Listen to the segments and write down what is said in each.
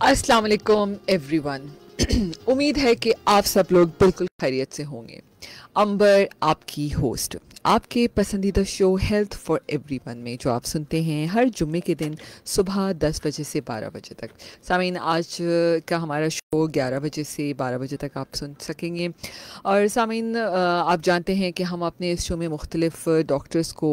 अस्सलाम वालेकुम एवरीवन। उम्मीद है कि आप सब लोग बिल्कुल खैरियत से होंगे। अंबर आपकी होस्ट आपके पसंदीदा शो हेल्थ फॉर एवरीवन में जो आप सुनते हैं हर जुम्मे के दिन सुबह 10 बजे से 12 बजे तक। सामीन, आज का हमारा शो 11 बजे से 12 बजे तक आप सुन सकेंगे। और सामीन, आप जानते हैं कि हम अपने इस शो में मुख्तलिफ़ डॉक्टर्स को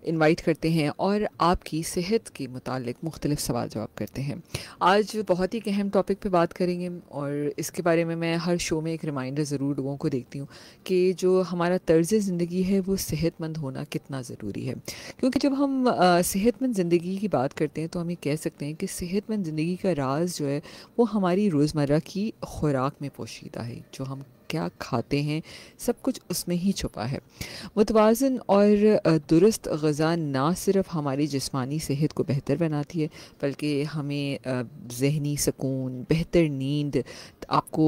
इनवाइट करते हैं और आपकी सेहत के मुतालिक मुख्तलिफ़ सवाल जवाब करते हैं। आज बहुत ही एक अहम टॉपिक पे बात करेंगे और इसके बारे में मैं हर शो में एक रिमाइंडर ज़रूर लोगों को देती हूँ कि जो हमारा तर्ज़ ज़िंदगी है वो सेहतमंद होना कितना ज़रूरी है। क्योंकि जब हम सेहतमंद ज़िंदगी की बात करते हैं तो हम ये कह सकते हैं कि सेहतमंद ज़िंदगी का राज जो है वो हमारी रोज़मर्रा की खुराक में पोशीदा है। जो हम क्या खाते हैं सब कुछ उसमें ही छुपा है। मुतवाज़न और दुरुस्त ग़िज़ा ना सिर्फ़ हमारी जिस्मानी सेहत को बेहतर बनाती है बल्कि हमें ज़हनी सुकून, बेहतर नींद, आपको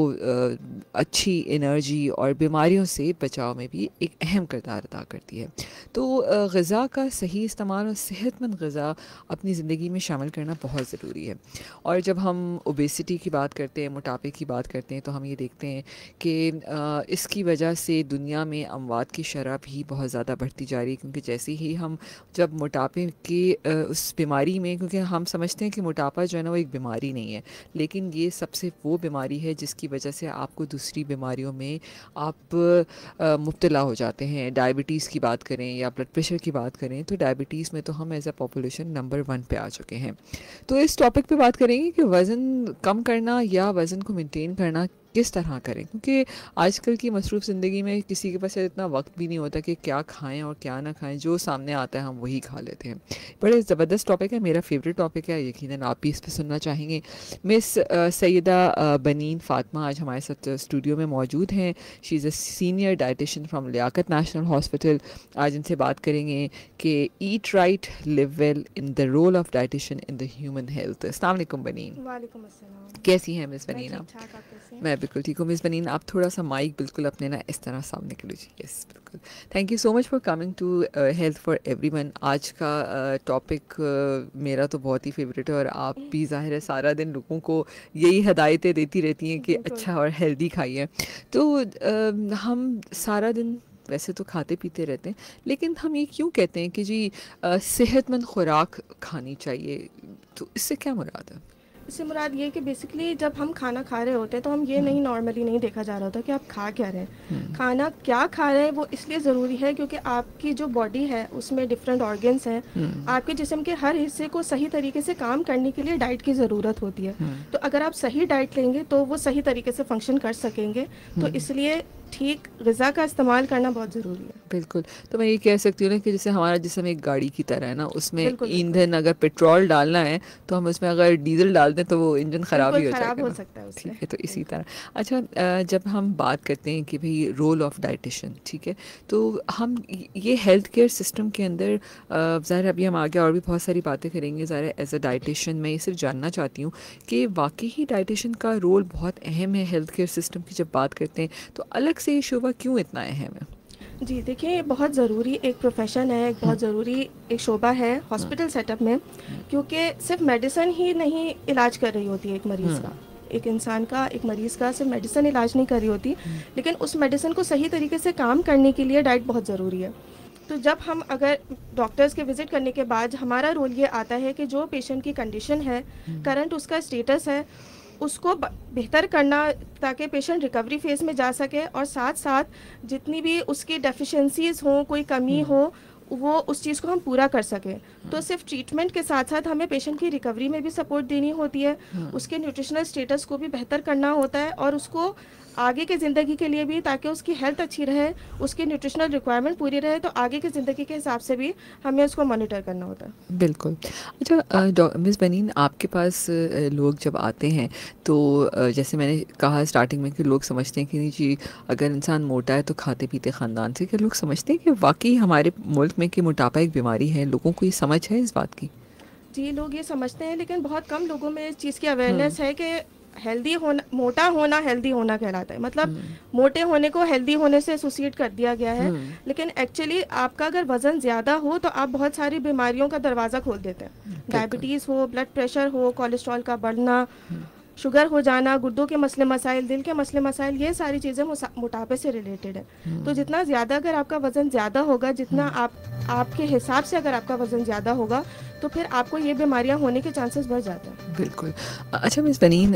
अच्छी एनर्जी और बीमारियों से बचाव में भी एक अहम किरदार अदा करती है। तो ग़िज़ा का सही इस्तेमाल और सेहतमंद ग़िज़ा अपनी ज़िंदगी में शामिल करना बहुत ज़रूरी है। और जब हम ओबेसिटी की बात करते हैं, मोटापे की बात करते हैं, तो हम ये देखते हैं कि इसकी वजह से दुनिया में अमवात की शरह भी बहुत ज़्यादा बढ़ती जा रही है। क्योंकि जैसे ही हम जब मोटापे की उस बीमारी में, क्योंकि हम समझते हैं कि मोटापा जो है ना वो एक बीमारी नहीं है, लेकिन ये सबसे वो बीमारी है जिसकी वजह से आपको दूसरी बीमारियों में आप मुब्तला हो जाते हैं। डायबिटीज़ की बात करें या ब्लड प्रेशर की बात करें तो डायबिटीज़ में तो हम एज अ पॉपुलेशन नंबर 1 पे आ चुके हैं। तो इस टॉपिक पे बात करेंगे कि वज़न कम करना या वज़न को मेंटेन करना किस तरह करें। क्योंकि आजकल की मसरूफ़ ज़िंदगी में किसी के पास इतना वक्त भी नहीं होता कि क्या खाएं और क्या ना खाएं, जो सामने आता है हम वही खा लेते हैं। बड़े ज़बरदस्त टॉपिक है, मेरा फेवरेट टॉपिक है, यकीनन आप भी इस पर सुनना चाहेंगे। मिस सैयदा बनीन फ़ातिमा आज हमारे साथ स्टूडियो में मौजूद हैं। She is a senior dietitian from Liaquat national hospital. आज इनसे बात करेंगे कि eat right live well in the role of dietitian in the human health. अस्सलाम वालेकुम बनीन। वालेकुम अस्सलाम। कैसी हैं मिस मैं बनीन आप? ठीक ठाक, आप कैसे हैं? मैं बिल्कुल ठीक हूँ। मिस बनीन, आप थोड़ा सा माइक बिल्कुल अपने ना इस तरह सामने कर लीजिए। यस, बिल्कुल। Thank you so much for coming to health for everyone. आज का टॉपिक मेरा तो बहुत ही फेवरेट है और आप भी ज़ाहिर है सारा दिन लोगों को यही हदायतें देती रहती हैं कि बिल्कुल। अच्छा और हेल्दी खाइए। तो हम सारा दिन वैसे तो खाते पीते रहते हैं, लेकिन हम ये क्यों कहते हैं कि जी सेहतमंद खुराक खानी चाहिए? तो इससे क्या मुराद है? इससे मुराद ये है कि बेसिकली जब हम खाना खा रहे होते हैं तो हम ये नहीं नॉर्मली नहीं देखा जा रहा होता कि आप खा क्या रहे हैं। खाना क्या खा रहे हैं वो इसलिए ज़रूरी है क्योंकि आपकी जो बॉडी है उसमें डिफरेंट ऑर्गन्स हैं। आपके जिस्म के हर हिस्से को सही तरीके से काम करने के लिए डाइट की ज़रूरत होती है। तो अगर आप सही डाइट लेंगे तो वो सही तरीके से फंक्शन कर सकेंगे। तो इसलिए ठीक ग़िज़ा का इस्तेमाल करना बहुत ज़रूरी है। बिल्कुल। तो मैं ये कह सकती हूँ ना कि जैसे हमारा जिस्म एक गाड़ी की तरह है ना, उसमें बिल्कुल ईंधन अगर पेट्रोल डालना है तो हम उसमें अगर डीजल डाल दें तो वो इंजन ख़राब बिल्कुल ही हो ख़राब जाएगा हो ना। सकता है उससे। ठीक है, तो इसी बिल्कुल। तरह अच्छा, जब हम बात करते हैं कि भाई रोल ऑफ डाइटिशियन, ठीक है, तो हम ये हेल्थ केयर सिस्टम के अंदर ज़ाहिर अभी हम आगे और भी बहुत सारी बातें करेंगे। ज़ाहिर एज अ डाइटिशियन मैं ये सिर्फ जानना चाहती हूँ कि वाकई ही डाइटिशियन का रोल बहुत अहम है हेल्थ केयर सिस्टम की। जब बात करते हैं तो अलग से ये शोबा क्यों इतना अहम है? जी, देखिए ये बहुत ज़रूरी एक प्रोफ़ेशन है, एक बहुत ज़रूरी एक शोबा है हॉस्पिटल सेटअप में, क्योंकि सिर्फ मेडिसिन ही नहीं इलाज कर रही होती है एक मरीज़ का। एक इंसान का, एक मरीज़ का सिर्फ मेडिसिन इलाज नहीं कर रही होती, लेकिन उस मेडिसिन को सही तरीके से काम करने के लिए डाइट बहुत ज़रूरी है। तो जब हम अगर डॉक्टर्स के विज़िट करने के बाद हमारा रोल ये आता है कि जो पेशेंट की कंडीशन है, करंट उसका स्टेटस है, उसको बेहतर करना ताकि पेशेंट रिकवरी फेज़ में जा सके और साथ-साथ जितनी भी उसकी डेफिशिएंसीज़ हों, कोई कमी हो, वो उस चीज़ को हम पूरा कर सकें। तो सिर्फ ट्रीटमेंट के साथ-साथ हमें पेशेंट की रिकवरी में भी सपोर्ट देनी होती है, उसके न्यूट्रिशनल स्टेटस को भी बेहतर करना होता है और उसको आगे की ज़िंदगी के लिए भी, ताकि उसकी हेल्थ अच्छी रहे, उसकी न्यूट्रिशनल रिक्वायरमेंट पूरी रहे, तो आगे की ज़िंदगी के हिसाब से भी हमें उसको मॉनिटर करना होता है। बिल्कुल। अच्छा, मिस बनीन, आपके पास लोग जब आते हैं तो जैसे मैंने कहा स्टार्टिंग में कि लोग समझते हैं कि नहीं जी अगर इंसान मोटा है तो खाते पीते ख़ानदान से, क्या लोग समझते हैं कि वाकई हमारे मुल्क में कि मोटापा एक बीमारी है? लोगों को ये समझ है इस बात की? जी, लोग ये समझते हैं, लेकिन बहुत कम लोगों में इस चीज़ की अवेयरनेस है कि हेल्दी होना, मोटा होना हेल्दी होना कहलाता है। मतलब मोटे होने को हेल्दी होने से एसोसिएट कर दिया गया है, लेकिन एक्चुअली आपका अगर वज़न ज़्यादा हो तो आप बहुत सारी बीमारियों का दरवाज़ा खोल देते हैं। डायबिटीज़ हो, ब्लड प्रेशर हो, कोलेस्ट्रॉल का बढ़ना, शुगर हो जाना, गुर्दों के मसले मसाइल, दिल के मसले मसाइल, ये सारी चीज़ें मोटापे से रिलेटेड है। तो जितना ज़्यादा अगर आपका वज़न ज़्यादा होगा, जितना आपके हिसाब से अगर आपका वज़न ज़्यादा होगा, तो फिर आपको ये बीमारियां होने के चांसेस बढ़ जाते हैं। बिल्कुल। अच्छा मिस बनीन,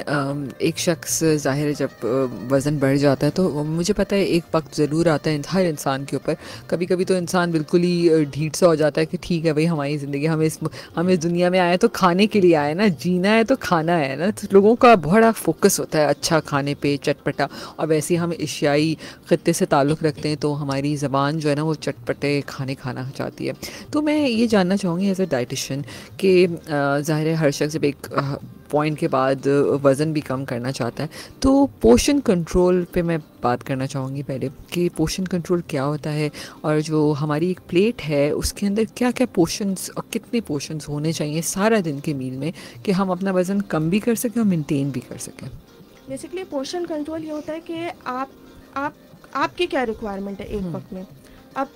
एक शख्स ज़ाहिर है जब वज़न बढ़ जाता है तो मुझे पता है एक वक्त ज़रूर आता है हर इंसान के ऊपर, कभी कभी तो इंसान बिल्कुल ही ढीठ सा हो जाता है कि ठीक है भाई, हमारी ज़िंदगी, हम इस दुनिया में आए तो खाने के लिए आए ना, जीना है तो खाना है ना। तो लोगों का बड़ा फोकस होता है अच्छा खाने पे, चटपटा, और वैसे ही हम एशियाई ख़त्ते से ताल्लुक़ रखते हैं तो हमारी ज़बान जो है ना वो चटपटे खाने खाना चाहती है। तो मैं ये जानना चाहूँगी एज अ डाइटिशन कि ज़ाहिर है हर शख्स जब एक पॉइंट के बाद वज़न भी कम करना चाहता है, तो पोषण कंट्रोल पे मैं बात करना चाहूँगी पहले कि पोषण कंट्रोल क्या होता है, और जो हमारी एक प्लेट है उसके अंदर क्या क्या पोर्शंस और कितने पोर्शंस होने चाहिए सारा दिन के मील में कि हम अपना वज़न कम भी कर सकें और मेंटेन भी कर सकें। बेसिकली पोषण कंट्रोल ये होता है कि आप आपकी क्या रिक्वायरमेंट है एक वक्त में। अब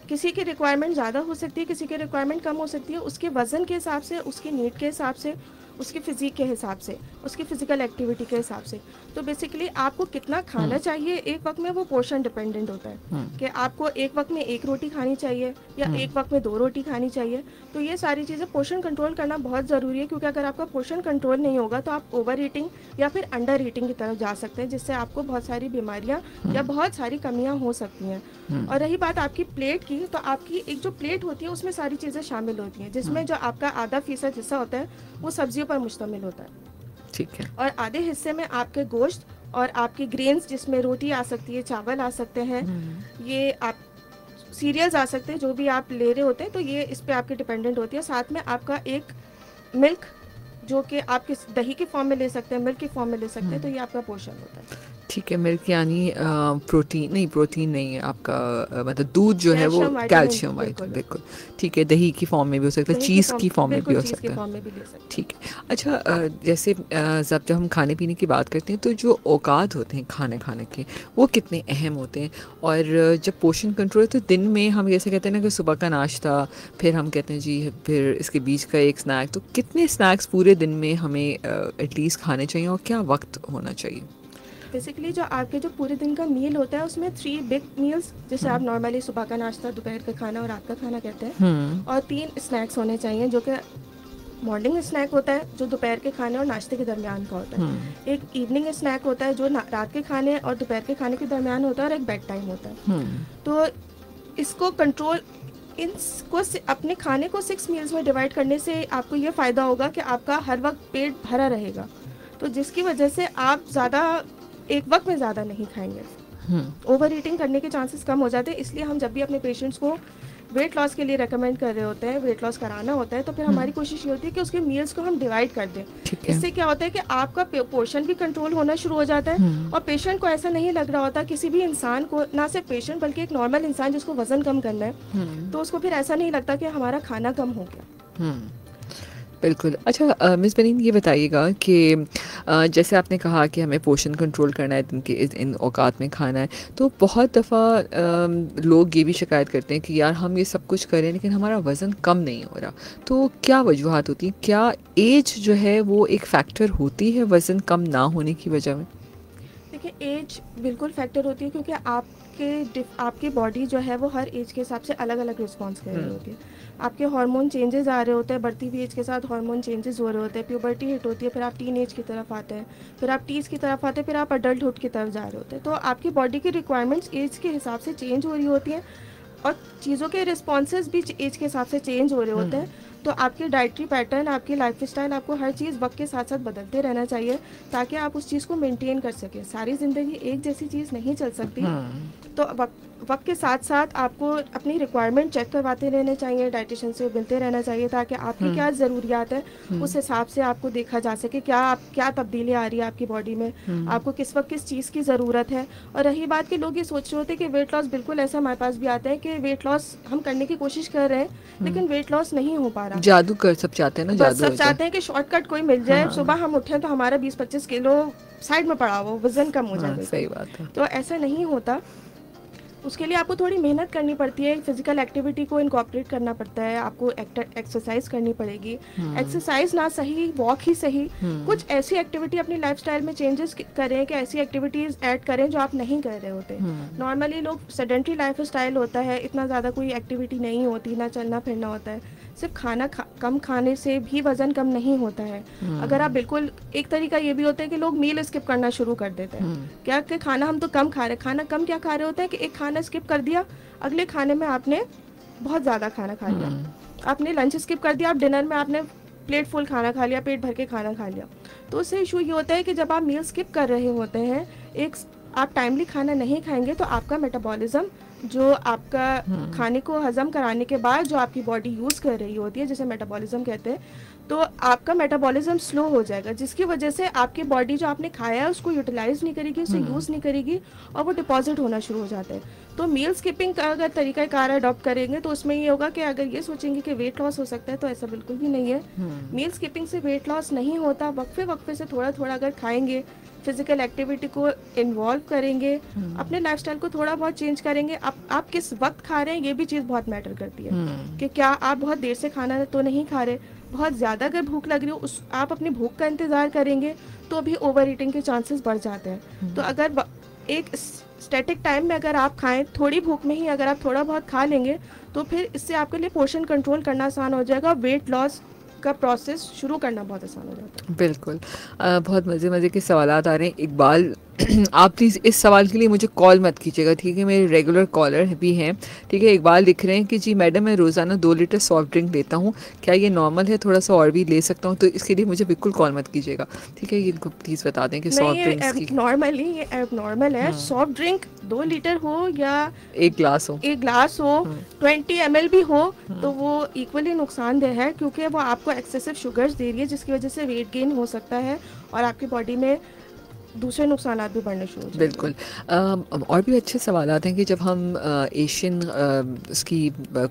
किसी की रिक्वायरमेंट ज़्यादा हो सकती है, किसी की रिक्वायरमेंट कम हो सकती है, उसके वज़न के हिसाब से, उसकी नीड के हिसाब से, उसकी फ़िज़ीक के हिसाब से, उसकी फ़िज़िकल एक्टिविटी के हिसाब से। तो बेसिकली आपको कितना खाना चाहिए एक वक्त में, वो पोर्शन डिपेंडेंट होता है कि आपको एक वक्त में 1 रोटी खानी चाहिए या एक वक्त में 2 रोटी खानी चाहिए। तो ये सारी चीज़ें पोषण कंट्रोल करना बहुत ज़रूरी है, क्योंकि अगर आपका पोषण कंट्रोल नहीं होगा तो आप ओवर ईटिंग या फिर अंडर ईटिंग की तरफ जा सकते हैं, जिससे आपको बहुत सारी बीमारियाँ या बहुत सारी कमियाँ हो सकती हैं। और रही बात आपकी प्लेट की, तो आपकी एक जो प्लेट होती है उसमें सारी चीज़ें शामिल होती हैं, जिसमें जो आपका आधा फीसद हिस्सा होता है वो सब्जियों पर मुश्तमिल होता है। ठीक है। और आधे हिस्से में आपके गोश्त और आपकी ग्रेन्स, जिसमें रोटी आ सकती है, चावल आ सकते हैं, ये आप सीरियल्स आ सकते हैं, जो भी आप ले रहे होते हैं, तो ये इस पे आपके डिपेंडेंट होती है। साथ में आपका एक मिल्क, जो कि आप दही के फॉर्म में ले सकते हैं, मिल्क के फॉर्म में ले सकते हैं, तो ये आपका पोषण होता है। ठीक है। मिल्क यानी प्रोटीन नहीं है आपका, मतलब दूध जो है वो कैल्शियम, वाइटमिन, बिल्कुल ठीक है। दही की फॉर्म में भी हो सकता है, चीज़ की फॉर्म में भी हो सकता है। ठीक है। अच्छा, जैसे जब हम खाने पीने की बात करते हैं तो जो औकात होते हैं खाने के, वो कितने अहम होते हैं, और जब पोषण कंट्रोल तो दिन में हम जैसे कहते हैं ना कि सुबह का नाश्ता, फिर हम कहते हैं जी फिर इसके बीच का एक स्नैक, तो कितने स्नैक्स पूरे दिन में हमें एटलीस्ट खाने चाहिए और क्या वक्त होना चाहिए? बेसिकली जो आपके जो पूरे दिन का मील होता है उसमें 3 बिग मील्स, जैसे आप नॉर्मली सुबह का नाश्ता, दोपहर का खाना और रात का खाना कहते हैं, और 3 स्नैक्स होने चाहिए, जो कि मॉर्निंग स्नैक होता है जो दोपहर के खाने और नाश्ते के दरमियान का होता है, एक इवनिंग स्नैक होता है जो रात के खाने और दोपहर के खाने के दरमियान होता है, और एक बेड टाइम होता है। तो इसको कंट्रोल, इनको अपने खाने को 6 मील्स में डिवाइड करने से आपको ये फ़ायदा होगा कि आपका हर वक्त पेट भरा रहेगा, तो जिसकी वजह से आप ज़्यादा एक वक्त में ज़्यादा नहीं खाएंगे। ओवर ईटिंग करने के चांसेस कम हो जाते हैं। इसलिए हम जब भी अपने पेशेंट्स को वेट लॉस के लिए रेकमेंड कर रहे होते हैं, वेट लॉस कराना होता है, तो फिर हमारी कोशिश ये होती है कि उसके मील्स को हम डिवाइड कर दें। इससे क्या होता है कि आपका पोर्शन भी कंट्रोल होना शुरू हो जाता है, और पेशेंट को ऐसा नहीं लग रहा होता, किसी भी इंसान को, ना सिर्फ पेशेंट बल्कि एक नॉर्मल इंसान जिसको वजन कम करना है, तो उसको फिर ऐसा नहीं लगता कि हमारा खाना कम हो गया। बिल्कुल। अच्छा मिस बनीन, ये बताइएगा कि जैसे आपने कहा कि हमें पोषण कंट्रोल करना है, दिन के इन औकात में खाना है, तो बहुत दफ़ा लोग ये भी शिकायत करते हैं कि यार हम ये सब कुछ करें लेकिन हमारा वज़न कम नहीं हो रहा। तो क्या वजूहत होती हैं? क्या एज जो है वो एक फ़ैक्टर होती है वज़न कम ना होने की वजह में? देखिए, एज बिल्कुल फैक्टर होती है, क्योंकि आपकी बॉडी जो है वो हर एज के हिसाब से अलग अलग रिस्पॉन्स कर रही होती है। आपके हार्मोन चेंजेस आ रहे होते हैं, बढ़ती हुई एज के साथ हार्मोन चेंजेस हो रहे होते हैं, प्यूबर्टी हिट होती है, फिर आप टीन एज की तरफ आते हैं, फिर आप टीज की तरफ आते हैं, फिर आप अडल्टहुड की तरफ जा रहे होते हैं। तो आपकी बॉडी की रिक्वायरमेंट्स एज के हिसाब से चेंज हो रही होती हैं, और चीज़ों के रिस्पॉन्सेज भी एज के हिसाब से चेंज हो रहे होते हैं। तो आपके डाइटरी पैटर्न, आपकी लाइफ स्टाइल, आपको हर चीज़ वक्त के साथ साथ बदलते रहना चाहिए, ताकि आप उस चीज़ को मेंटेन कर सकें। सारी ज़िंदगी एक जैसी चीज़ नहीं चल सकती, तो वक्त के साथ साथ आपको अपनी रिक्वायरमेंट चेक करवाते रहने चाहिए, डाइटिशियन से मिलते रहना चाहिए, ताकि आपकी क्या ज़रूरियात है उस हिसाब से आपको देखा जा सके, क्या तब्दीली आ रही है आपकी बॉडी में, आपको किस वक्त किस चीज़ की ज़रूरत है। और रही बात कि लोग ये सोच रहे होते हैं कि वेट लॉस, बिल्कुल ऐसा हमारे पास भी आता है कि वेट लॉस हम करने की कोशिश कर रहे हैं, लेकिन वेट लॉस नहीं हो पा रहा। जादू कर सब चाहते हैं ना, जादू सब चाहते हैं कि शॉर्टकट कोई मिल जाए, सुबह हम उठें तो हमारा 20-25 किलो साइड में पड़ा हो, वजन कम हो जाए। सही बात है। तो ऐसा नहीं होता। उसके लिए आपको थोड़ी मेहनत करनी पड़ती है, फिजिकल एक्टिविटी को इनकॉर्पोरेट करना पड़ता है, आपको एक्सरसाइज करनी पड़ेगी। एक्सरसाइज ना सही, वॉक ही सही, कुछ ऐसी एक्टिविटी अपनी लाइफस्टाइल में चेंजेस करें कि ऐसी एक्टिविटीज़ ऐड करें जो आप नहीं कर रहे होते। नॉर्मली लोग सेडेंट्री लाइफ स्टाइल होता है, इतना ज़्यादा कोई एक्टिविटी नहीं होती, ना चलना फिरना होता है। सिर्फ खाना कम खाने से भी वज़न कम नहीं होता है। अगर आप बिल्कुल, एक तरीका ये भी होता है कि लोग मील स्किप करना शुरू कर देते हैं। क्या कि खाना हम तो कम खा रहे हैं, खाना कम क्या खा रहे होते हैं कि एक खाना स्किप कर दिया, अगले खाने में आपने बहुत ज़्यादा खाना खा लिया। आपने लंच स्किप कर दिया, आप डिनर में आपने प्लेट फुल खाना खा लिया, पेट भर के खाना खा लिया। तो उससे इशू ये होता है कि जब आप मील स्किप कर रहे होते हैं, एक आप टाइमली खाना नहीं खाएंगे तो आपका मेटाबॉलिज्म, जो आपका खाने को हजम कराने के बाद जो आपकी बॉडी यूज़ कर रही होती है, जिसे मेटाबॉलिज्म कहते हैं, तो आपका मेटाबॉलिज्म स्लो हो जाएगा, जिसकी वजह से आपकी बॉडी जो आपने खाया है उसको यूटिलाइज नहीं करेगी, उसे यूज़ नहीं करेगी और वो डिपॉजिट होना शुरू हो जाता है। तो मील स्किपिंग का अगर तरीक़ाकार अडॉप्ट करेंगे तो उसमें ये होगा कि अगर ये सोचेंगे कि वेट लॉस हो सकता है, तो ऐसा बिल्कुल भी नहीं है। मील स्किपिंग से वेट लॉस नहीं होता। वक्फे वक्फे से थोड़ा थोड़ा अगर खाएंगे, फिजिकल एक्टिविटी को इन्वॉल्व करेंगे, अपने लाइफस्टाइल को थोड़ा बहुत चेंज करेंगे। आप किस वक्त खा रहे हैं ये भी चीज़ बहुत मैटर करती है कि क्या आप बहुत देर से खाना तो नहीं खा रहे, बहुत ज़्यादा अगर भूख लग रही हो, उस आप अपनी भूख का इंतज़ार करेंगे तो भी ओवर ईटिंग के चांसेस बढ़ जाते हैं। तो अगर एक स्टैटिक टाइम में अगर आप खाएं, थोड़ी भूख में ही अगर आप थोड़ा बहुत खा लेंगे, तो फिर इससे आपके लिए पोर्शन कंट्रोल करना आसान हो जाएगा, वेट लॉस का प्रोसेस शुरू करना बहुत आसान हो जाता है। बिल्कुल। बहुत मज़े के सवालात आ रहे हैं। इकबाल, आप प्लीज़ इस सवाल के लिए मुझे कॉल मत कीजिएगा, ठीक है? मेरे रेगुलर कॉलर भी हैं, ठीक है? इकबाल लिख रहे हैं कि जी मैडम, मैं रोज़ाना 2 लीटर सॉफ्ट ड्रिंक लेता हूँ, क्या ये नॉर्मल है? थोड़ा सा और भी ले सकता हूँ? तो इसके लिए मुझे बिल्कुल कॉल मत कीजिएगा, ठीक है? ये इनको प्लीज़ बता दें कि सॉफ्ट ड्रिंक्स की नॉर्मली ये एबनॉर्मल है। सॉफ्ट ड्रिंक 2 लीटर हो या 1 ग्लास हो, 20 ml भी हो, तो वो इक्वली नुकसानदेह है, क्योंकि वो आपको एक्सेसिव शुगर्स दे रही है, जिसकी वजह से वेट गेन हो सकता है और आपकी बॉडी में दूसरे नुकसान भी बढ़ने शुरू हो जाएंगे। बिल्कुल। और भी अच्छे सवालात हैं कि जब हम एशियन इसकी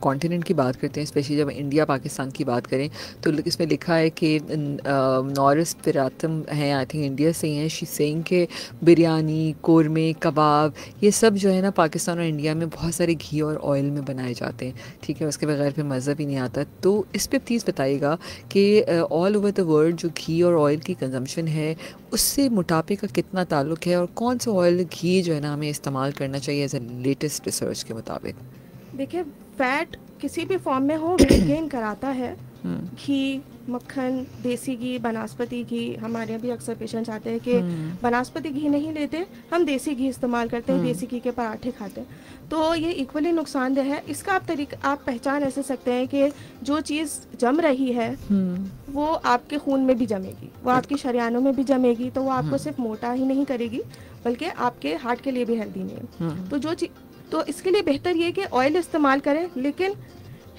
कॉन्टिनेंट की बात करते हैं, स्पेशली जब इंडिया पाकिस्तान की बात करें, तो इसमें लिखा है कि नॉरिस पिरातम हैं, आई थिंक इंडिया से ही हैं, शी सेइंग के बिरयानी, कोरमे, कबाब, ये सब जो है ना पाकिस्तान और इंडिया में बहुत सारे घी और ऑयल में बनाए जाते हैं, ठीक है? उसके बगैर फिर मज़ा भी नहीं आता। तो इस पर प्लीज़ बताइएगा कि ऑल ओवर द वर्ल्ड जो घी और ऑयल की कंजम्पशन है, उससे मोटापे का कितना ताल्लुक है, और कौन सा ऑयल, घी जो है ना हमें इस्तेमाल करना चाहिए एज ए लेटेस्ट रिसर्च के मुताबिक? देखिए, फैट किसी भी फॉर्म में हो वेट गेन कराता है। घी, मक्खन, देसी घी, बनास्पति घी, हमारे यहाँ भी अक्सर पेशेंट्स आते हैं कि बनास्पति घी नहीं लेते, हम देसी घी इस्तेमाल करते हैं, देसी घी के पराठे खाते हैं, तो ये इक्वली नुकसानदेह है। इसका आप पहचान ऐसे सकते हैं कि जो चीज़ जम रही है वो आपके खून में भी जमेगी, वो आपकी शरीयानों में भी जमेगी, तो वो आपको सिर्फ मोटा ही नहीं करेगी बल्कि आपके हार्ट के लिए भी हेल्दी नहीं है। तो इसके लिए बेहतर ये कि ऑयल इस्तेमाल करें, लेकिन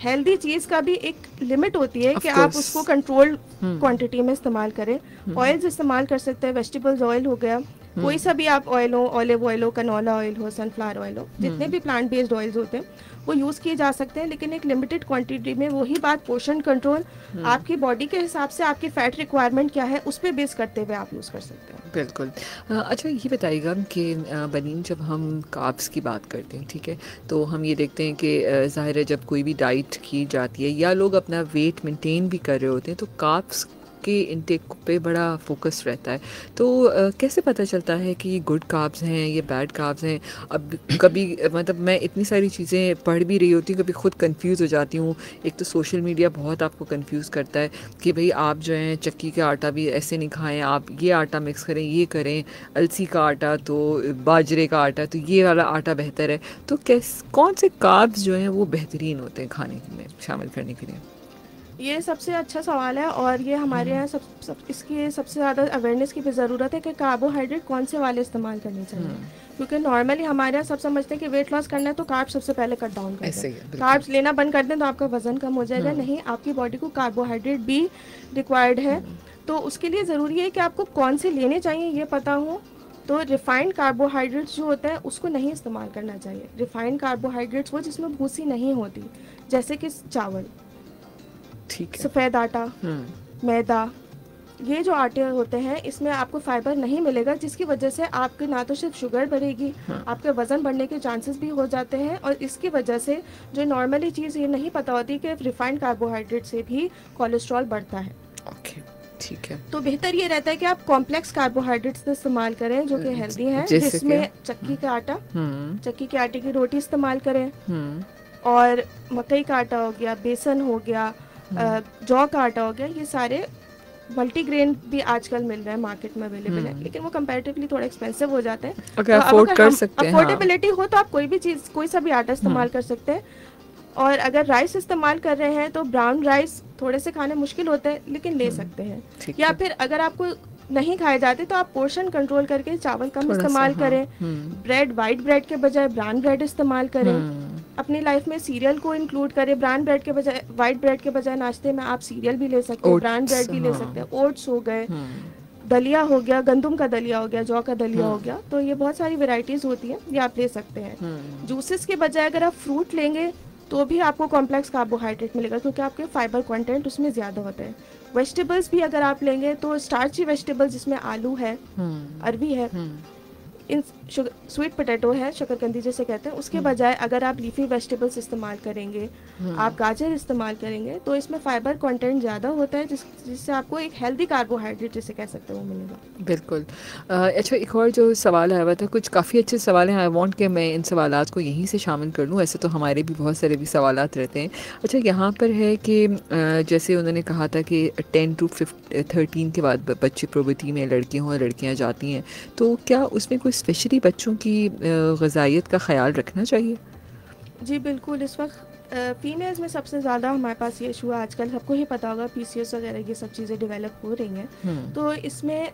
हेल्दी चीज़ का भी एक लिमिट होती है कि आप उसको कंट्रोल क्वांटिटी में इस्तेमाल करें। ऑयल्स इस्तेमाल कर सकते हैं, वेजिटेबल्स ऑयल हो गया, कोई सा भी आप ऑयल हो, ऑलिव ऑयल हो, कनोला ऑयल हो, सनफ्लावर ऑयल हो, जितने भी प्लांट बेस्ड ऑयल्स होते हैं वो यूज़ किए जा सकते हैं, लेकिन एक लिमिटेड क्वांटिटी में। वही बात, पोर्शन कंट्रोल, आपकी बॉडी के हिसाब से आपकी फ़ैट रिक्वायरमेंट क्या है उस पर बेस करते हुए आप यूज़ कर सकते हैं। बिल्कुल। अच्छा, ये बताइएगा कि बनीन, जब हम कार्ब्स की बात करते हैं, ठीक है, तो हम ये देखते हैं कि ज़ाहिर है जब कोई भी डाइट की जाती है या लोग अपना वेट मेंटेन भी कर रहे होते हैं, तो कार्ब्स के इंटेक पे बड़ा फोकस रहता है। तो कैसे पता चलता है कि ये गुड कार्ब्स हैं, ये बैड कार्ब्स हैं? अब कभी मतलब मैं इतनी सारी चीज़ें पढ़ भी रही होती हूँ, कभी खुद कंफ्यूज हो जाती हूँ। एक तो सोशल मीडिया बहुत आपको कंफ्यूज करता है कि भाई आप जो है चक्की का आटा भी ऐसे नहीं खाएं, आप ये आटा मिक्स करें, ये करें, अलसी का आटा तो बाजरे का आटा तो ये वाला आटा बेहतर है। तो कौन से कार्ब्स जो हैं वो बेहतरीन होते हैं खाने में शामिल करने के लिए? ये सबसे अच्छा सवाल है और ये हमारे यहाँ इसकी सबसे ज़्यादा अवेयरनेस की भी ज़रूरत है कि कार्बोहाइड्रेट कौन से वाले इस्तेमाल करने चाहिए, क्योंकि नॉर्मली हमारे यहाँ सब समझते हैं कि वेट लॉस करना है तो कार्ब्स सबसे पहले कट डाउन कर दें, कार्ब्स लेना बंद कर दें तो आपका वजन कम हो जाएगा। नहीं, आपकी बॉडी को कार्बोहाइड्रेट भी रिक्वायर्ड है, तो उसके लिए ज़रूरी है कि आपको कौन से लेने चाहिए ये पता हो। तो रिफाइंड कार्बोहाइड्रेट्स जो होता है उसको नहीं इस्तेमाल करना चाहिए। रिफाइंड कार्बोहाइड्रेट्स वो जिसमें भूसी नहीं होती, जैसे कि चावल, ठीक है, सफ़ेद आटा, मैदा, ये जो आटे होते हैं इसमें आपको फाइबर नहीं मिलेगा, जिसकी वजह से आपके ना तो सिर्फ शुगर बढ़ेगी, आपके वज़न बढ़ने के चांसेस भी हो जाते हैं। और इसकी वजह से जो नॉर्मली चीज़ ये नहीं पता होती कि रिफाइंड कार्बोहाइड्रेट से भी कोलेस्ट्रॉल बढ़ता है। ओके, ठीक है। तो बेहतर ये रहता है कि आप कॉम्प्लेक्स कार्बोहाइड्रेट्स का इस्तेमाल करें जो कि हेल्दी हैं, जैसे जिसमें चक्की का आटा, चक्की के आटे की रोटी इस्तेमाल करें, हम्म और मकई का आटा हो गया, बेसन हो गया, जौ का आटा हो गया, ये सारे मल्टीग्रेन भी आजकल मिल रहे हैं, मार्केट में अवेलेबल है, लेकिन वो कंपैरेटिवली थोड़ा एक्सपेंसिव हो जाते हैं। अगर अफोर्ड कर सकते हैं, अफोर्डेबिलिटी हो तो आप कोई भी चीज़, कोई सा भी आटा इस्तेमाल कर सकते हैं। और अगर राइस इस्तेमाल कर रहे हैं तो ब्राउन राइस थोड़े से खाने मुश्किल होते हैं, लेकिन ले सकते हैं। या फिर अगर आपको नहीं खाए जाते तो आप पोर्शन कंट्रोल करके चावल कम इस्तेमाल करें, ब्रेड वाइट ब्रेड के बजाय ब्राउन ब्रेड इस्तेमाल करें, अपनी लाइफ में सीरियल को इंक्लूड करें, ब्राउन ब्रेड के बजाय, वाइट ब्रेड के बजाय नाश्ते में आप सीरियल भी ले सकते हैं, ब्राउन ब्रेड भी ले सकते हैं, ओट्स हो गए, दलिया हो गया, गंदम का दलिया हो गया, जौ का दलिया हो गया, तो ये बहुत सारी वेराइटीज होती हैं, ये आप ले सकते हैं। जूसेस के बजाय अगर आप फ्रूट लेंगे तो भी आपको कॉम्प्लेक्स कार्बोहाइड्रेट मिलेगा, क्योंकि आपके फाइबर कंटेंट उसमें ज़्यादा होते हैं। वेजिटेबल्स भी अगर आप लेंगे तो स्टार्ची वेजिटेबल्स जिसमें आलू है, अरबी है, इन स्वीट पोटैटो है, शकरकंदी जैसे कहते हैं, उसके बजाय अगर आप लीफी वेजिटेबल्स इस्तेमाल करेंगे, आप गाजर इस्तेमाल करेंगे, तो इसमें फाइबर कंटेंट ज़्यादा होता है, जिससे आपको एक हेल्दी कार्बोहाइड्रेट जिसे कह सकते हैं वो मिलेगा। बिल्कुल। अच्छा, एक और जो सवाल आया हुआ था, कुछ काफ़ी अच्छे सवाल हैं, आई वांट कि मैं इन सवालात को यहीं से शामिल कर लूँ, ऐसे तो हमारे भी बहुत सारे भी सवालात रहते हैं। अच्छा, यहाँ पर है कि जैसे उन्होंने कहा था कि 10 to 13 के बाद बच्चे प्रोबर्टी में लड़के हों, लड़कियाँ जाती हैं, तो क्या उसमें कोई स्पेशली बच्चों की ग़िज़ाइयत का ख्याल रखना चाहिए? जी बिल्कुल, इस वक्त फीमेल्स में सबसे ज़्यादा हमारे पास ये इशू है, आजकल सबको ही पता होगा PCOS वगैरह ये सब चीज़ें डेवलप हो रही हैं, तो इसमें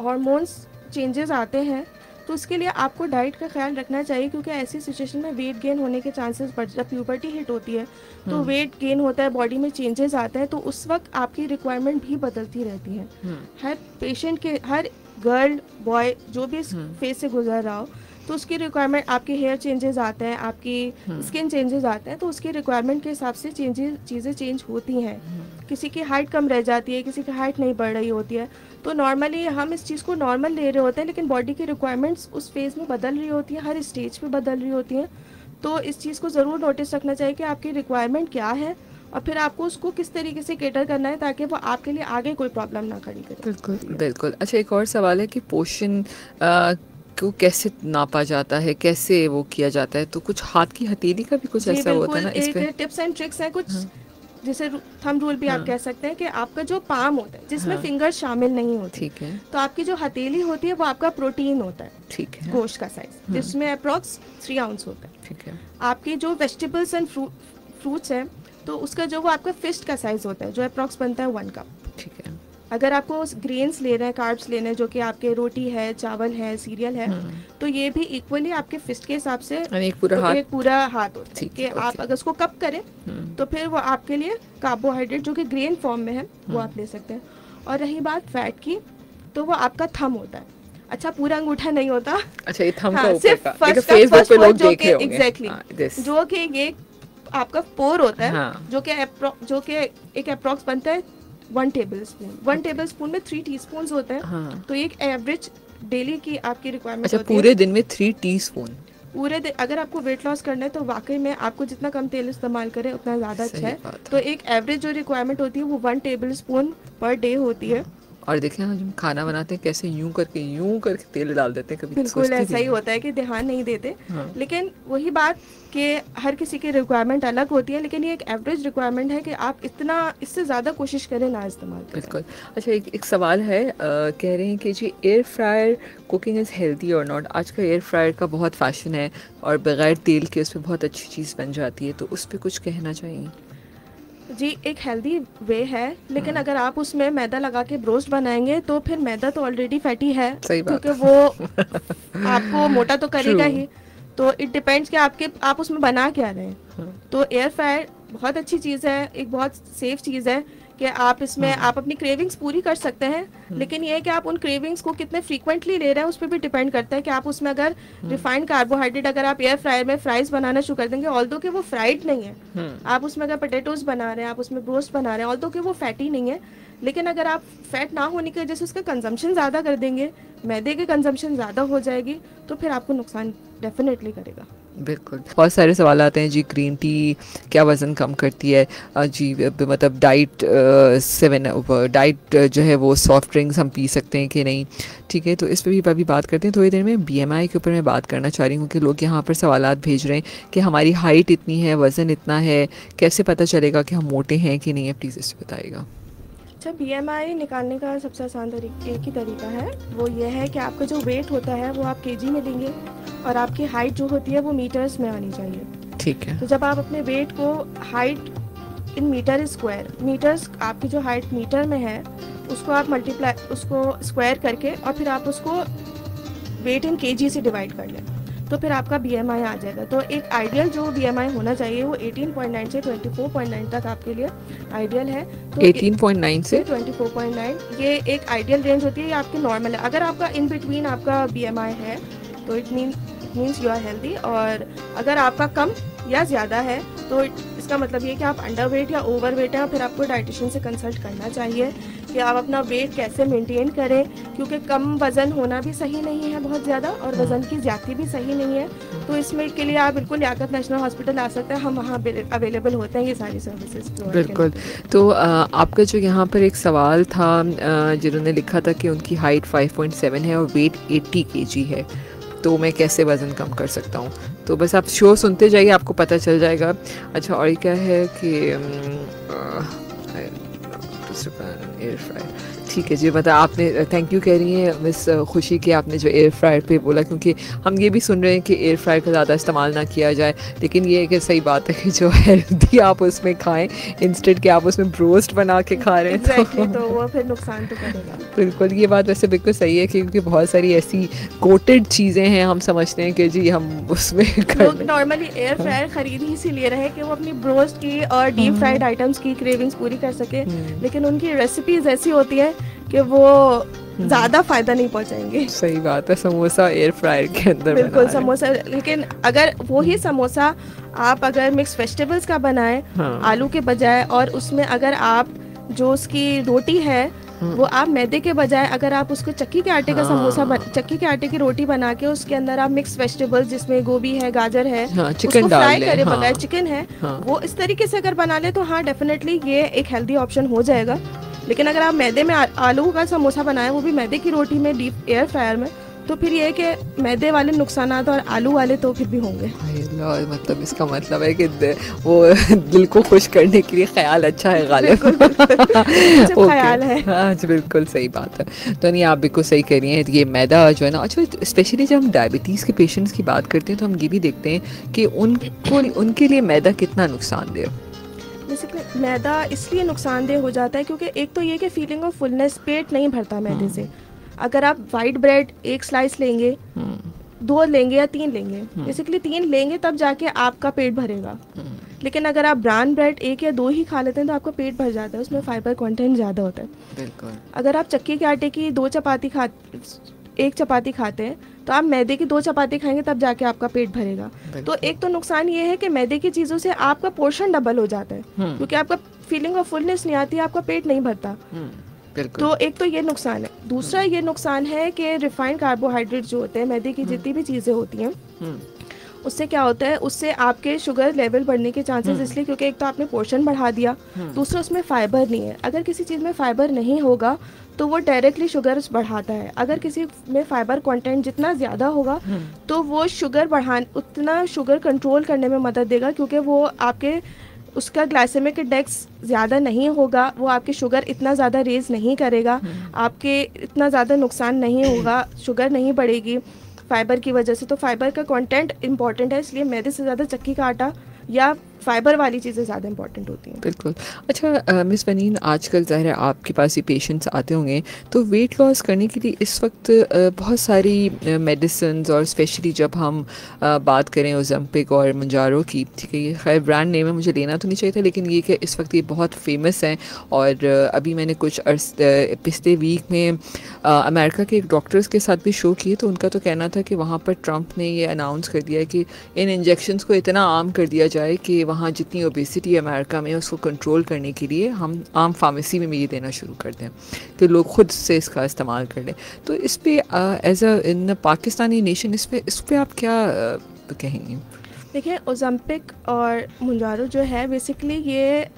हार्मोन्स चेंजेस आते हैं, तो उसके लिए आपको डाइट का ख्याल रखना चाहिए, क्योंकि ऐसी सिचुएशन में वेट गेन होने के चांसेस बढ़, जब प्यूबर्टी हिट होती है तो वेट गेन होता है, बॉडी में चेंजेस आते हैं, तो उस वक्त आपकी रिक्वायरमेंट भी बदलती रहती है। हर पेशेंट के, हर गर्ल बॉय जो भी इस फेज से गुजर रहा हो, तो उसकी रिक्वायरमेंट, आपके हेयर चेंजेस आते हैं, आपकी स्किन चेंजेस आते हैं, तो उसकी रिक्वायरमेंट के हिसाब से चीज़ें चेंज होती हैं। किसी की हाइट कम रह जाती है, किसी की हाइट नहीं बढ़ रही होती है, तो नॉर्मली हम इस चीज़ को नॉर्मल ले रहे होते हैं, लेकिन बॉडी की रिक्वायरमेंट्स उस फेज़ में बदल रही होती हैं, हर स्टेज पे बदल रही होती हैं। तो इस चीज़ को ज़रूर नोटिस रखना चाहिए कि आपकी रिक्वायरमेंट क्या है, और फिर आपको उसको किस तरीके से केटर करना है, ताकि वो आपके लिए आगे कोई प्रॉब्लम ना खड़ी करे। बिल्कुल बिल्कुल। अच्छा, एक और सवाल है कि पोषण को कैसे नापा जाता है, कैसे वो किया जाता है, तो कुछ हाथ की हथेली का भी कुछ ऐसा होता है ना, इस पे टिप्स एंड ट्रिक्स है कुछ, जैसे थंब रूल भी आप कह सकते हैं, कि आपका जो पाम होता है, जिसमें फिंगर शामिल नहीं होती, ठीक है, तो आपकी जो हथेली होती है वो आपका प्रोटीन होता है, ठीक है, गोश्त का साइज, जिसमें अप्रॉक्स 3 आउंस होता है, ठीक है। आपकी जो वेजिटेबल्स एंड फ्रूट्स हैं, तो उसका जो वो आपका फिस्ट का साइज होता है, जो अप्रॉक्स बनता है 1 कप, ठीक है। अगर आपको ग्रेन्स ले रहे हैं, कार्ब्स लेने हैं, जो कि आपके रोटी है, चावल है, सीरियल है, तो ये भी इक्वली आपके फिस्ट के हिसाब से एक पूरा हाथ होता है, कि आप अगर उसको कप करें तो फिर वो आपके लिए कार्बोहाइड्रेट जो कि ग्रेन फॉर्म में है वो आप ले सकते हैं। और रही बात फैट की, तो वो आपका थंब होता है, अच्छा पूरा अंगूठा नहीं होता, अच्छा ये थंब का ऊपर का, देखो फेसबुक पे लोग देख रहे होंगे, एग्जैक्टली, जो कि ये आपका पोर होता है, जो कि एक अप्रॉक्स बनता है 1 टेबल स्पून, 1 टेबल स्पून में 3 टीस्पून होते हैं, तो एक एवरेज डेली की आपकी रिक्वायरमेंट होती है। पूरे दिन में 3 टीस्पून, पूरे दिन अगर आपको वेट लॉस करना है तो वाकई में आपको जितना कम तेल इस्तेमाल करें उतना ज़्यादा अच्छा है। तो एक एवरेज जो रिक्वायरमेंट होती है वो 1 टेबल स्पून पर डे होती है। और देखें हम खाना बनाते हैं कैसे यूं करके तेल डाल देते हैं, कभी बिल्कुल ऐसा ही होता है कि ध्यान नहीं देते। लेकिन वही बात कि हर किसी की रिक्वायरमेंट अलग होती है, लेकिन ये एक एवरेज रिक्वायरमेंट है कि आप इतना, इससे ज़्यादा कोशिश करें ना इस्तेमाल करें। बिल्कुल। अच्छा, एक सवाल है, कह रहे हैं कि जी air fryer cooking is healthy और नॉट। आज का एयर फ्रायर का बहुत फैशन है और बग़ैर तेल के उस पर बहुत अच्छी चीज़ बन जाती है, तो उस पर कुछ कहना चाहिए? जी एक हेल्दी वे है, लेकिन अगर आप उसमें मैदा लगा के ब्रोस्ट बनाएंगे तो फिर मैदा तो ऑलरेडी फैटी है, क्योंकि वो आपको मोटा तो करेगा ही। तो इट डिपेंड्स कि आप उसमें बना क्या रहे हैं। तो एयर फ्रायर बहुत अच्छी चीज़ है, एक बहुत सेफ चीज़ है कि आप इसमें आप अपनी क्रेविंग्स पूरी कर सकते हैं, लेकिन ये है कि आप उन क्रेविंग्स को कितने फ्रीक्वेंटली ले रहे हैं उस पर भी डिपेंड करता है कि आप उसमें अगर रिफाइंड कार्बोहाइड्रेट अगर आप एयर फ्रायर में फ्राइज बनाना शुरू कर देंगे, ऑल्दो कि वो फ्राइड नहीं है, आप उसमें अगर पोटैटोज बना रहे हैं, आप उसमें ब्रोस्ट बना रहे हैं, ऑल्दो कि वो फैटी नहीं है, लेकिन अगर आप फैट ना होने की वजह से उसका कंजम्पशन ज़्यादा कर देंगे, मैदे की कंजम्पशन ज़्यादा हो जाएगी, तो फिर आपको नुकसान डेफिनेटली करेगा। बिल्कुल, बहुत सारे सवाल आते हैं जी, ग्रीन टी क्या वज़न कम करती है? जी मतलब डाइट डाइट जो है वो सॉफ्ट ड्रिंक्स हम पी सकते हैं कि नहीं? ठीक है, तो इस पे भी अभी बात करते हैं थोड़ी देर में। बीएमआई के ऊपर मैं बात करना चाह रही हूँ कि लोग यहाँ पर सवालात भेज रहे हैं कि हमारी हाइट इतनी है, वज़न इतना है, कैसे पता चलेगा कि हम मोटे हैं कि नहीं है? प्लीज़ इस पे बताइएगा। अच्छा, बीएमआई निकालने का सबसे आसान तरीका एक ही तरीका है, वो ये है कि आपका जो वेट होता है वो आप केजी में लेंगे और आपकी हाइट जो होती है वो मीटर्स में आनी चाहिए। ठीक है। तो जब आप अपने वेट को height in meter square, meters आपकी जो हाइट मीटर में है उसको आप मल्टीप्लाई, उसको स्क्वायर करके और फिर आप उसको वेट इन केजी से डिवाइड कर लें, तो फिर आपका बीएमआई आ जाएगा। तो एक आइडियल जो बीएमआई होना चाहिए वो 18.9 से 24.9 तक आपके लिए आइडियल है। तो 18.9 से 24.9 ये एक आइडियल रेंज होती है, ये आपकी नॉर्मल है। अगर आपका इन बिटवीन आपका बीएमआई है तो it means you are healthy, और अगर आपका कम या ज़्यादा है तो इसका मतलब ये कि आप अंडर वेट या ओवर वेट हैं, और फिर आपको डाइटिशियन से कंसल्ट करना चाहिए कि आप अपना वेट कैसे मेंटेन करें, क्योंकि कम वज़न होना भी सही नहीं है बहुत ज़्यादा, और वज़न की ज़्यादती भी सही नहीं है। तो इसमें के लिए आप बिल्कुल लियाकत नेशनल हॉस्पिटल आ सकते हैं, हम वहाँ अवेलेबल होते हैं ये सारी सर्विसेज। बिल्कुल। तो आपका जो यहाँ पर एक सवाल था, जिन्होंने लिखा था कि उनकी हाइट 5.7 है और वेट 80 केजी है, तो मैं कैसे वज़न कम कर सकता हूँ? तो बस आप शो सुनते जाइए, आपको पता चल जाएगा। अच्छा, और क्या है कि एयर फ्रायर, ठीक है जी, मतलब आपने थैंक यू कह रही हैं मिस खुशी कि आपने जो एयर फ्रायर पे बोला, क्योंकि हम ये भी सुन रहे हैं कि एयर फ्रायर का ज़्यादा इस्तेमाल ना किया जाए, लेकिन ये एक सही बात है कि जो हेल्दी आप उसमें खाएं इंस्टेड कि आप उसमें ब्रोस्ट बना के खा रहे हैं, तो वो फिर नुकसान तो करेगा। बिल्कुल, ये बात वैसे बिल्कुल सही है, क्योंकि बहुत सारी ऐसी कोटेड चीज़ें हैं, हम समझते हैं कि जी हम उसमें लोग नॉर्मली एयर फ्रायर खरीद ही इसीलिए रहे कि वो अपनी ब्रोस्ट की और डीप फ्राइड आइटम्स की क्रेविंग्स पूरी कर सके, लेकिन उनकी रेसिपीज ऐसी होती है कि वो ज़्यादा फायदा नहीं पहुंचाएंगे। सही बात है, समोसा एयर फ्रायर के अंदर बिल्कुल समोसा, लेकिन अगर वो ही समोसा आप अगर मिक्स वेजिटेबल्स का बनाएं आलू के बजाय, और उसमें अगर आप जो उसकी रोटी है वो आप मैदे के बजाय अगर आप उसको चक्की के आटे का समोसा चक्की के आटे की रोटी बना के उसके अंदर आप मिक्स वेजिटेबल्स जिसमें गोभी है, गाजर है, चिकन फ्राई करे बगैर चिकन है, वो इस तरीके से अगर बना ले तो हाँ डेफिनेटली ये एक हेल्दी ऑप्शन हो जाएगा। लेकिन अगर आप मैदे में आलू का समोसा बनाएं, वो भी मैदे की रोटी में डीप एयर फ्रायर में, तो फिर ये है कि मैदे वाले नुकसानात और आलू वाले तो फिर भी होंगे। मतलब इसका मतलब है कि वो दिल को खुश करने के लिए ख्याल अच्छा है गालिब। ख्याल है। हाँ जी, बिल्कुल सही बात है। तो नहीं, आप बिल्कुल सही कह रही हैं, ये मैदा जो है ना, अच्छा स्पेशली जब हम डायबिटीज़ के पेशेंट्स की बात करते हैं तो हम ये भी देखते हैं कि उनके लिए मैदा कितना नुकसानदेह है। बेसिकली मैदा इसलिए नुकसानदेह हो जाता है क्योंकि एक तो ये कि फीलिंग ऑफ फुलनेस, पेट नहीं भरता मैदे से। अगर आप वाइट ब्रेड एक स्लाइस लेंगे, 2 लेंगे या 3 लेंगे, बेसिकली 3 लेंगे तब जाके आपका पेट भरेगा। लेकिन अगर आप ब्राउन ब्रेड 1 या 2 ही खा लेते हैं तो आपका पेट भर जाता है, उसमें फाइबर कंटेंट ज़्यादा होता है। बिल्कुल। अगर आप चक्की के आटे की 1 चपाती खाते हैं तो आप मैदे की 2 चपाती खाएंगे तब जाके आपका पेट भरेगा। तो एक तो नुकसान ये है कि मैदे की चीज़ों से आपका पोर्शन डबल हो जाता है, क्योंकि आपका फीलिंग ऑफ फुलनेस नहीं आती है, आपका पेट नहीं भरता। तो एक तो ये नुकसान है। दूसरा ये नुकसान है कि रिफाइंड कार्बोहाइड्रेट जो होते हैं, मैदे की जितनी भी चीज़ें होती हैं, उससे क्या होता है, उससे आपके शुगर लेवल बढ़ने के चांसेस, इसलिए क्योंकि एक तो आपने पोर्शन बढ़ा दिया, दूसरा उसमें फाइबर नहीं है। अगर किसी चीज़ में फाइबर नहीं होगा तो वो डायरेक्टली शुगर बढ़ाता है। अगर किसी में फाइबर कंटेंट जितना ज़्यादा होगा तो वो उतना शुगर कंट्रोल करने में मदद देगा, क्योंकि वो आपके उसका ग्लाइसेमिक इंडेक्स ज़्यादा नहीं होगा, वो आपके शुगर इतना ज़्यादा रेज नहीं करेगा, आपके इतना ज़्यादा नुकसान नहीं होगा, शुगर नहीं बढ़ेगी फाइबर की वजह से। तो फाइबर का कंटेंट इंपॉर्टेंट है, इसलिए मैदे से ज़्यादा चक्की का आटा या फाइबर वाली चीज़ें ज़्यादा इंपॉर्टेंट होती हैं। बिल्कुल। अच्छा मिस वनीन, आजकल ज़ाहिर है आपके पास ये पेशेंट्स आते होंगे, तो वेट लॉस करने के लिए इस वक्त बहुत सारी मेडिसिन्स, और स्पेशली जब हम बात करें ओज़ेम्पिक और मंजारो की, ठीक है, ये खैर ब्रांड नेम है, मुझे लेना तो नहीं चाहिए था, लेकिन ये कि इस वक्त ये बहुत फेमस हैं। और अभी मैंने कुछ पिछले वीक में अमेरिका के एक डॉक्टर्स के साथ भी शो किए, तो उनका तो कहना था कि वहाँ पर ट्रंप ने ये अनाउंस कर दिया है कि इन इंजेक्शंस को इतना आम कर दिया जाए कि वहाँ जितनी ओबेसिटी है अमेरिका में उसको कंट्रोल करने के लिए हम आम फार्मेसी में ये देना शुरू कर दें कि लोग खुद से इसका इस्तेमाल कर लें। तो इस पर as a in Pakistani nation इस पर आप क्या कहेंगे? देखिए, ओज़म्पिक और मुंजारो जो है बेसिकली ये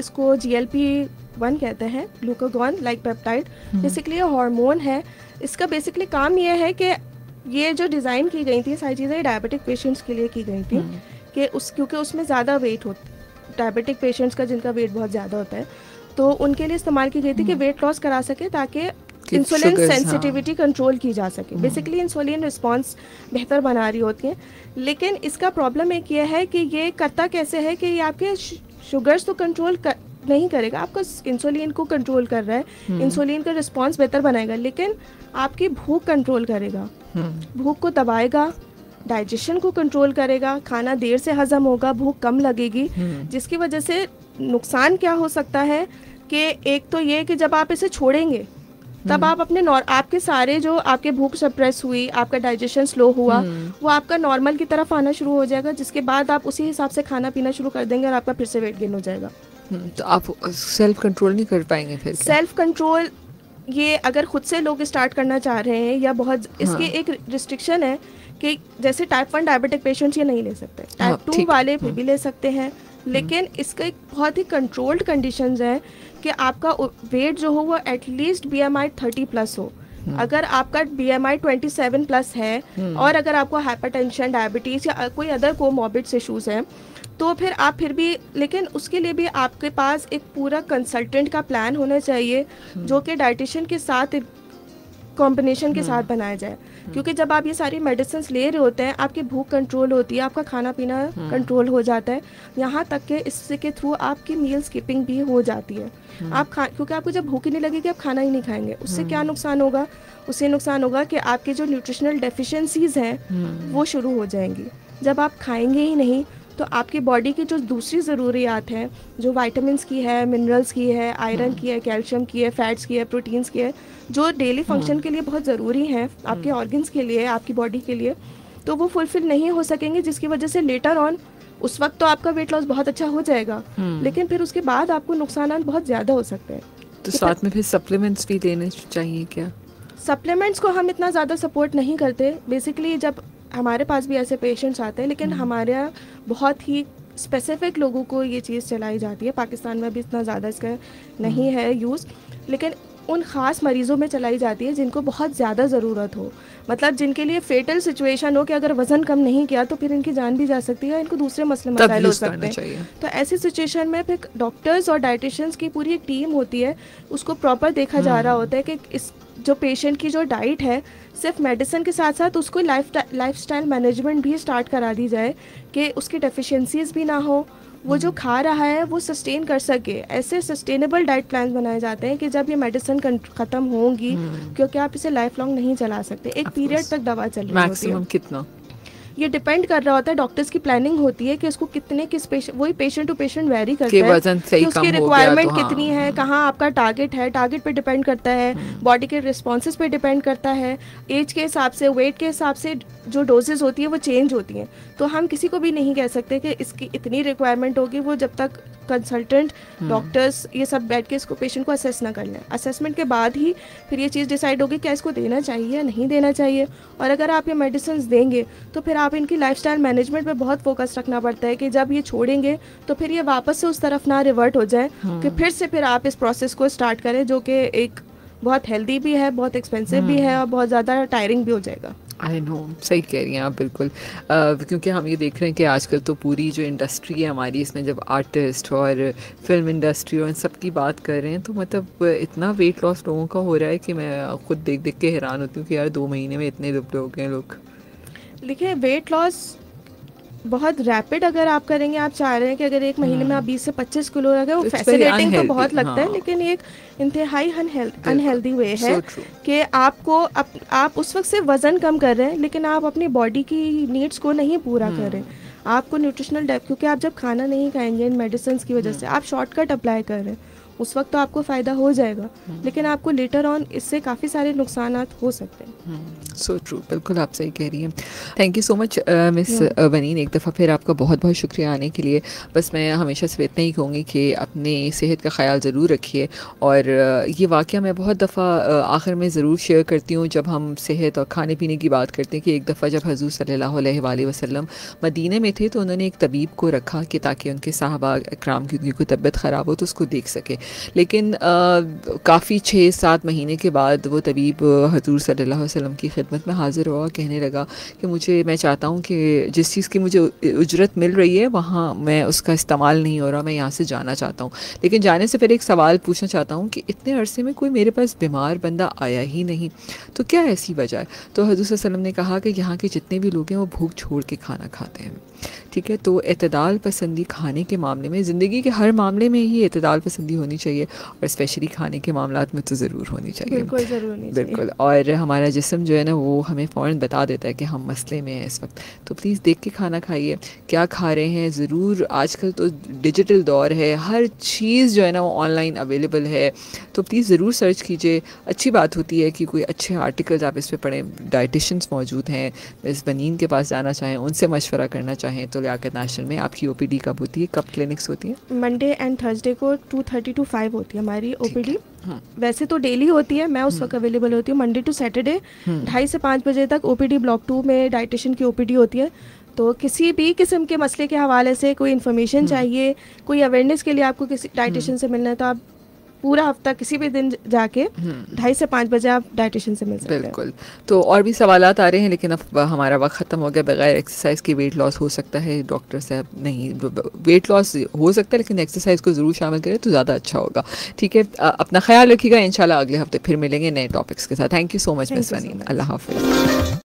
इसको GLP-1 कहते हैं, ग्लूकागॉन लाइक पेप्टाइड। बेसिकली ये हार्मोन है। इसका बेसिकली काम ये है कि ये जो डिज़ाइन की गई थी सारी चीज़ें डायबिटिक पेशेंट्स के लिए की गई थी कि क्योंकि उसमें ज़्यादा वेट होता, डायबिटिक पेशेंट्स का जिनका वेट बहुत ज़्यादा होता है, तो उनके लिए इस्तेमाल की गई थी कि वेट लॉस करा सके ताकि इंसुलिन सेंसिटिविटी कंट्रोल की जा सके। बेसिकली इंसुलिन रिस्पॉन्स बेहतर बना रही होती है। लेकिन इसका प्रॉब्लम एक ये है कि ये करता कैसे है कि ये आपके शुगर्स तो कंट्रोल नहीं करेगा, आपका इंसुलिन को कंट्रोल कर रहा है, इंसुलिन का रिस्पॉन्स बेहतर बनाएगा, लेकिन आपकी भूख कंट्रोल करेगा, भूख को दबाएगा, डाइजेशन को कंट्रोल करेगा, खाना देर से हजम होगा, भूख कम लगेगी, जिसकी वजह से नुकसान क्या हो सकता है कि एक तो ये कि जब आप इसे छोड़ेंगे तब आप अपने आपके सारे जो आपके भूख सप्रेस हुई, आपका डाइजेशन स्लो हुआ, वो आपका नॉर्मल की तरफ आना शुरू हो जाएगा, जिसके बाद आप उसी हिसाब से खाना पीना शुरू कर देंगे और आपका फिर से वेट गेन हो जाएगा। तो आप सेल्फ कंट्रोल नहीं कर पाएंगे फिर? सेल्फ कंट्रोल ये अगर खुद से लोग स्टार्ट करना चाह रहे हैं या बहुत इसकी एक रिस्ट्रिक्शन है कि जैसे टाइप 1 डायबिटिक पेशेंट्स ये नहीं ले सकते, टाइप 2 वाले फिर भी ले सकते हैं, लेकिन इसका एक बहुत ही कंट्रोल्ड कंडीशंस है कि आपका वेट जो हो वो एटलीस्ट BMI 30+ हो। अगर आपका BMI 27+ है और अगर आपको हाइपरटेंशन, डायबिटीज़ या कोई अदर कोमॉर्बिड इशूज़ हैं तो फिर आप फिर भी, लेकिन उसके लिए भी आपके पास एक पूरा कंसल्टेंट का प्लान होना चाहिए जो कि डाइटिशियन के साथ कॉम्बिनेशन के साथ बनाया जाए, क्योंकि जब आप ये सारी मेडिसिन ले रहे होते हैं आपकी भूख कंट्रोल होती है, आपका खाना पीना कंट्रोल हो जाता है, यहाँ तक कि इससे के थ्रू आपकी मील स्किपिंग भी हो जाती है। आप क्योंकि आपको जब भूख ही नहीं लगेगी आप खाना ही नहीं खाएंगे, उससे क्या नुकसान होगा? उससे नुकसान होगा कि आपके जो न्यूट्रिशनल डेफिशिएंसीज हैं वो शुरू हो जाएंगी। जब आप खाएंगे ही नहीं तो आपकी बॉडी की जो दूसरी ज़रूरियात हैं, जो विटामिन्स की है, मिनरल्स की है, आयरन की है, कैल्शियम की है, फैट्स की है, प्रोटीन्स की है, जो डेली फंक्शन के लिए बहुत ज़रूरी हैं आपके ऑर्गन्स के लिए, आपकी बॉडी के लिए, तो वो फुलफिल नहीं हो सकेंगे, जिसकी वजह से लेटर ऑन उस वक्त तो आपका वेट लॉस बहुत अच्छा हो जाएगा, लेकिन फिर उसके बाद आपको नुकसान बहुत ज़्यादा हो सकते हैं। तो साथ में फिर सप्लीमेंट्स भी लेने चाहिए क्या? सप्लीमेंट्स को हम इतना ज़्यादा सपोर्ट नहीं करते। बेसिकली जब हमारे पास भी ऐसे पेशेंट्स आते हैं, लेकिन हमारे यहाँ बहुत ही स्पेसिफिक लोगों को ये चीज़ चलाई जाती है, पाकिस्तान में भी इतना ज़्यादा इसका नहीं है यूज़, लेकिन उन ख़ास मरीज़ों में चलाई जाती है जिनको बहुत ज़्यादा ज़रूरत हो, मतलब जिनके लिए फेटल सिचुएशन हो कि अगर वज़न कम नहीं किया तो फिर इनकी जान भी जा सकती है, इनको दूसरे मसले मसाइल हो सकते हैं। तो ऐसी सिचुएशन में फिर डॉक्टर्स और डाइटिशियंस की पूरी एक टीम होती है, उसको प्रॉपर देखा जा रहा होता है कि इस जो पेशेंट की जो डाइट है सिर्फ मेडिसिन के साथ साथ उसको लाइफस्टाइल मैनेजमेंट भी स्टार्ट करा दी जाए कि उसकी डेफिशिएंसीज भी ना हो, वो जो खा रहा है वो सस्टेन कर सके। ऐसे सस्टेनेबल डाइट प्लान बनाए जाते हैं कि जब ये मेडिसिन ख़त्म होंगी, क्योंकि आप इसे लाइफ लॉन्ग नहीं चला सकते, एक पीरियड तक दवा चल रही होती है। कितना ये डिपेंड कर रहा होता है, डॉक्टर्स की प्लानिंग होती है कि उसको कितने किस पेशेंट, वही पेशेंट टू पेशेंट वेरी करता है कि उसकी रिक्वायरमेंट कितनी है, कहाँ आपका टारगेट है, टारगेट पे डिपेंड करता है, बॉडी के रिस्पॉन्सेज पे डिपेंड करता है, एज के हिसाब से, वेट के हिसाब से जो डोजेज होती है वो चेंज होती हैं। तो हम किसी को भी नहीं कह सकते कि इसकी इतनी रिक्वायरमेंट होगी, वो जब तक कंसल्टेंट डॉक्टर्स ये सब बैठ के इसको पेशेंट को असेस ना कर लें। असेसमेंट के बाद ही फिर ये चीज़ डिसाइड होगी क्या इसको देना चाहिए या नहीं देना चाहिए। और अगर आप ये मेडिसिन देंगे तो फिर आप इनकी लाइफस्टाइल मैनेजमेंट पे बहुत फोकस रखना पड़ता है कि जब ये छोड़ेंगे तो फिर ये वापस से उस तरफ ना रिवर्ट हो जाए कि फिर से फिर आप इस प्रोसेस को स्टार्ट करें, जो कि एक बहुत हेल्दी भी है, बहुत एक्सपेंसिव भी है और बहुत ज़्यादा टायरिंग भी हो जाएगा। आई नो, सही कह रही हैं आप बिल्कुल, क्योंकि हम ये देख रहे हैं कि आजकल तो पूरी जो इंडस्ट्री है हमारी, इसमें जब आर्टिस्ट और फिल्म इंडस्ट्री और इन सब की बात कर रहे हैं तो मतलब इतना वेट लॉस लोगों का हो रहा है कि मैं खुद देख देख के हैरान होती हूँ कि यार 2 महीने में इतने दुबले हो गए लोग। देखिए, वेट लॉस बहुत रैपिड अगर आप करेंगे, आप चाह रहे हैं कि अगर 1 महीने में आप 20 से 25 किलो रखें, वो फैसिनेटिंग तो बहुत लगता है, लेकिन एक इंतहाई अनहेल्दी वे है कि आपको आप उस वक्त से वज़न कम कर रहे हैं लेकिन आप अपनी बॉडी की नीड्स को नहीं पूरा कर रहे हैं। आपको न्यूट्रिशनल क्योंकि आप जब खाना नहीं खाएंगे इन मेडिसिन की वजह से आप शॉर्टकट अप्लाई कर रहे हैं, उस वक्त तो आपको फ़ायदा हो जाएगा, लेकिन आपको लेटर ऑन इससे काफ़ी सारे नुकसानात हो सकते हैं। सो ट्रू, बिल्कुल आप सही कह रही हैं। Thank you so much miss Vaneen, एक दफ़ा फिर आपका बहुत बहुत शुक्रिया आने के लिए। बस मैं हमेशा से इतना ही कहूँगी कि अपने सेहत का ख्याल ज़रूर रखिए। और ये वाक़या मैं बहुत दफ़ा आखिर में ज़रूर शेयर करती हूँ जब हम सेहत और खाने पीने की बात करते हैं, कि एक दफ़ा जब हज़ूर सल्लल्लाहु अलैहि वसल्लम मदीने में थे तो उन्होंने एक तबीब को रखा कि ताकि उनके साहबा इकराम की कोई तबीयत ख़राब हो तो उसको देख सके। लेकिन काफ़ी 6-7 महीने के बाद वो तबीब हज़ूर सल्लल्लाहु अलैहि वसल्लम की खिदमत में हाज़िर हुआ, कहने लगा कि मैं चाहता हूँ कि जिस चीज़ की मुझे उजरत मिल रही है वहाँ मैं उसका इस्तेमाल नहीं हो रहा, मैं यहाँ से जाना चाहता हूँ। लेकिन जाने से पहले एक सवाल पूछना चाहता हूँ कि इतने अरसे में कोई मेरे पास बीमार बंदा आया ही नहीं, तो क्या ऐसी वजह है? तो हज़रत सल्लल्लाहु अलैहि वसल्लम ने कहा कि यहाँ के जितने भी लोग हैं वो भूख छोड़ के खाना खाते हैं। ठीक है, तो एतदाल पसंदी खाने के मामले में, ज़िंदगी के हर मामले में ही एतदाल पसंदी होनी चाहिए, और स्पेशली खाने के मामलात में तो ज़रूर होनी चाहिए। बिल्कुल ज़रूर होनी चाहिए। बिल्कुल। और हमारा जिस्म जो है ना वो हमें फ़ौरन बता देता है कि हम मसले में हैं इस वक्त, तो प्लीज़ देख के खाना खाइए, क्या खा रहे हैं ज़रूर। आजकल तो डिजिटल दौर है, हर चीज़ जो है ना वो ऑनलाइन अवेलेबल है, तो प्लीज़ ज़रूर सर्च कीजिए। अच्छी बात होती है कि कोई अच्छे आर्टिकल्स आप इस पर पढ़ें, डाइटिशन्स मौजूद हैं, मिस वनीन के पास जाना चाहें, उनसे मशवरा करना चाहें तो लियाकत नेशनल में। आपकी ओपीडी कब होती है, कब क्लिनिक्स होती हैं? मंडे एंड थर्सडे को 2:30 to 5 होती है हमारी ओपीडी। वैसे तो डेली होती है, मैं उस वक्त अवेलेबल होती हूँ। मंडे टू सैटरडे 2:30 से 5 बजे तक ओपीडी ब्लॉक 2 में डाइटिशियन की ओपीडी होती है। तो किसी भी किस्म के मसले के हवाले से कोई इन्फॉर्मेशन चाहिए, कोई अवेयरनेस के लिए आपको किसी डाइटिशियन से मिलना है, तो आप पूरा हफ्ता किसी भी दिन जाके 2:30 से 5 बजे आप डाइटिशियन से मिल सकते हैं। बिल्कुल। तो और भी सवालात आ रहे हैं, लेकिन अब हमारा वक्त ख़त्म हो गया। बगैर एक्सरसाइज के वेट लॉस हो सकता है? डॉक्टर साहब नहीं, वेट लॉस हो सकता है लेकिन एक्सरसाइज को ज़रूर शामिल करें तो ज़्यादा अच्छा होगा। ठीक है, अपना ख्याल रखिएगा। इंशाल्लाह अगले हफ्ते फिर मिलेंगे नए टॉपिक्स के साथ। Thank you so much miss Vaneen. अल्लाह हाफ़िज़।